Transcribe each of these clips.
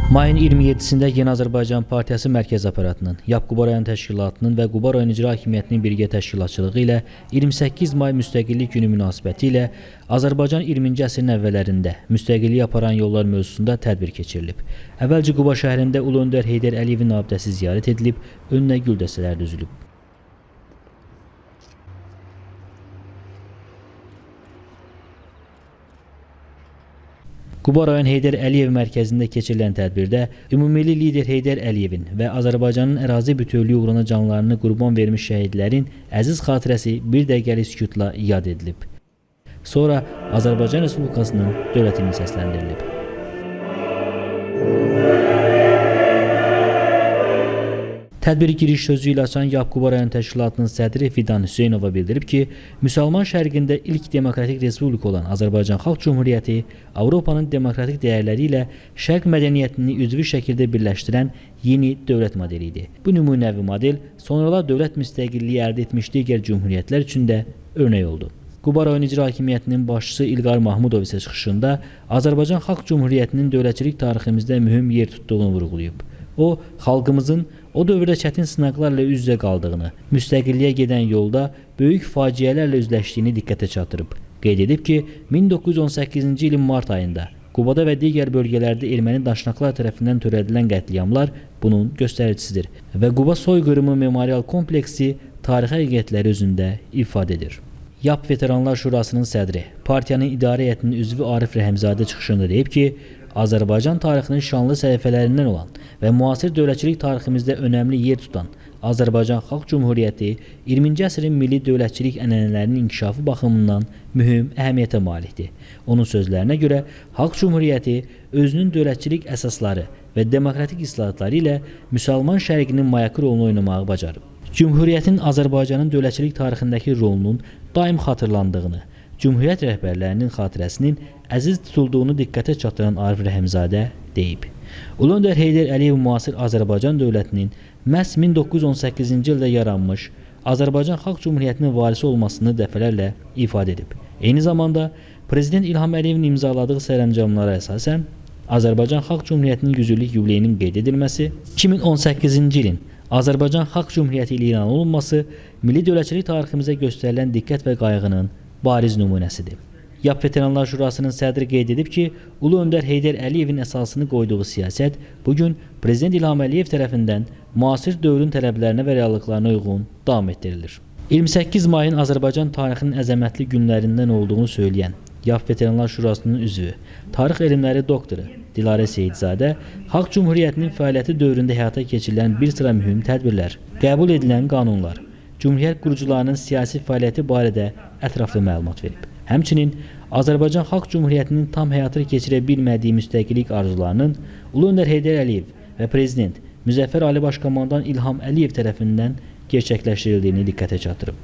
Mayın 27-sində Yeni Azərbaycan Partiyası Mərkəzi Aparatının, YAP Quba rayon təşkilatının və Quba rayon icra hakimiyyətinin birgə təşkilatçılığı ilə 28 may müstəqillik günü münasibəti ilə Azərbaycan 20-ci əsrin əvvəllərində müstəqillik aparan yollar mövzusunda tədbir keçirilib. Əvvəlcə Quba şəhərində Ulu Öndər Heydər Əliyevin abidəsi ziyarət edilib, önünə gül dəstələri düzülüb. Quba rayon Heydər Əliyev mərkəzində keçirilən tədbirdə ümumilli lider Heydər Əliyevin və Azərbaycanın ərazi bütövlüyü uğruna canlarını qurban vermiş şəhidlərin əziz xatirəsi bir dəqiqəlik sükutla yad edilib. Sonra Azərbaycan Respublikasının dövlət himni səsləndirilib. Tədbiri giriş sözü ilə açan YAP Quba rayon təşkilatının sədri Fidan Hüseynova bildirib ki, Müsəlman şərqində ilk demokratik respublika olan Azərbaycan Xalq Cümhuriyyəti Avropanın demokratik dəyərləri ilə şərq mədəniyyətini üzvü şəkildə birləşdirən yeni dövlət modeli idi. Bu nümunəvi model sonralar dövlət müstəqilliyi əldə etmiş digər cümhuriyyətlər üçün də örnək oldu. Quba rayon icra hakimiyyətinin başçısı İlqar Mahmudov isə çıxışında Azərbaycan Xalq Cümhuriyyətinin dövlətçilik tariximizdə mühüm yer tutduğunu vurğulayıb. O, xalqımızın o dövrdə çətin sınaqlarla üz-üzə qaldığını, müstəqilliyə gedən yolda böyük faciələrlə üzləşdiyini diqqətə çatdırıb. Qeyd edib ki, 1918-ci ilin mart ayında Qubada və digər bölgələrdə erməni daşnaqlar tərəfindən törədilən qətliamlar bunun göstəricisidir və Quba soyqırımı memorial kompleksi tarixi həqiqətləri özündə ifadə edir. YAP Veteranlar Şurasının sədri, partiyanın idarə heyətinin üzvü Arif Rəhimzadə çıxışında deyib ki, Azərbaycan tarixinin şanlı səhifələrindən olan və müasir dövlətçilik tariximizdə önəmli yer tutan Azərbaycan Xalq Cümhuriyyəti 20-ci əsrin milli dövlətçilik ənənələrinin inkişafı baxımından mühüm əhəmiyyətə malikdir. Onun sözlərinə görə, Xalq Cümhuriyyəti özünün dövlətçilik əsasları və demokratik islahatları ilə müsəlman şərqinin mayakı rolunu oynamağı bacarıb. Cümhuriyyətin Azərbaycanın dövlətçilik tarixindəki rolunun daim xatırlandığını, Cümhuriyyət rəhbərlərinin xatirəsinin əziz tutulduğunu diqqətə çatdıran Arif Rəhimzadə deyib. Ulu Öndər Heydər Əliyev müasir Azərbaycan dövlətinin məhz 1918-ci ildə yaranmış Azərbaycan Xalq Cümhuriyyətinin varisi olmasını dəfələrlə ifadə edib. Eyni zamanda Prezident İlham Əliyevin imzaladığı sərəncamlara əsasən Azərbaycan Xalq Cümhuriyyətinin 100 illik yubileyinin qeyd edilməsi, 2018-ci ilin Azərbaycan Xalq Cümhuriyyəti ilə elan olunması milli dövlətçilik tariximizə göstərilən diqqət və qayğının bariz nümunəsidir. YAP Veteranlar Şurasının sədri qeyd edib ki, Ulu Öndər Heydər Əliyevin əsasını qoyduğu siyasət bugün Prezident İlham Əliyev tərəfindən müasir dövrün tələblərinə və reallıqlarına uyğun davam etdirilir. 28 mayın Azərbaycan tarixinin əzəmətli günlərindən olduğunu söyləyən YAP Veteranlar Şurasının üzvü, tarix elmləri doktoru Dilarə Seyidzadə, Xalq Cümhuriyyətinin fəaliyyəti dövründə həyata keçirilən bir sıra mühüm tədbirlər, qəbul edilən qanunlar, Cümhuriyyət qurucularının siyasi fəaliyyəti barədə ətraflı məlumat verib. Həmçinin Azərbaycan Xalq Cümhuriyyətinin tam həyata keçirə bilmədiyi müstəqillik arzularının Ulu Öndər Heydər Əliyev və Prezident Müzəffər Ali Başkomandan İlham Əliyev tərəfindən gerçəkləşdirildiyini diqqətə çatdırıb.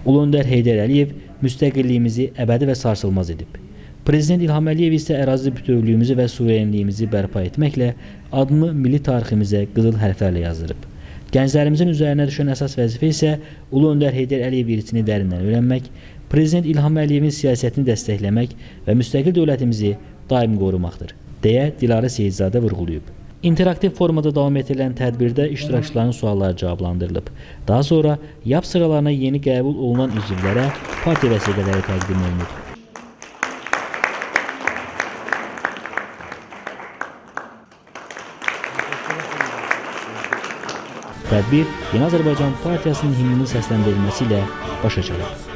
Ulu Öndər Heydər Əliyev müstəqilliyimizi əbədi və sarsılmaz edib. Prezident İlham Əliyev isə ərazi bütövlüyümüzü və suverenliyimizi bərpa etməklə adını milli tariximizə qızıl hərflərlə yazdırıb. Gənclərimizin üzərinə düşən əsas vəzifə isə Ulu Öndər Heydər Əliyev irisini dərindən öyrənmək, Prezident İlham Əliyevin siyasətini dəstəkləmək və müstəqil dövlətimizi daim qorumaqdır, deyə Dilarə Seyidzadə vurğulayıb. İnteraktiv formada davam etdirilən tədbirdə iştirakçıların sualları cavablandırılıb. Daha sonra YAP sıralarına yeni qəbul olunan üzvlərə partiya vəsiqələri təqdim olunub. Tədbir Yeni Azərbaycan Partiyasının himninin səsləndirilməsi ilə başa çatıb.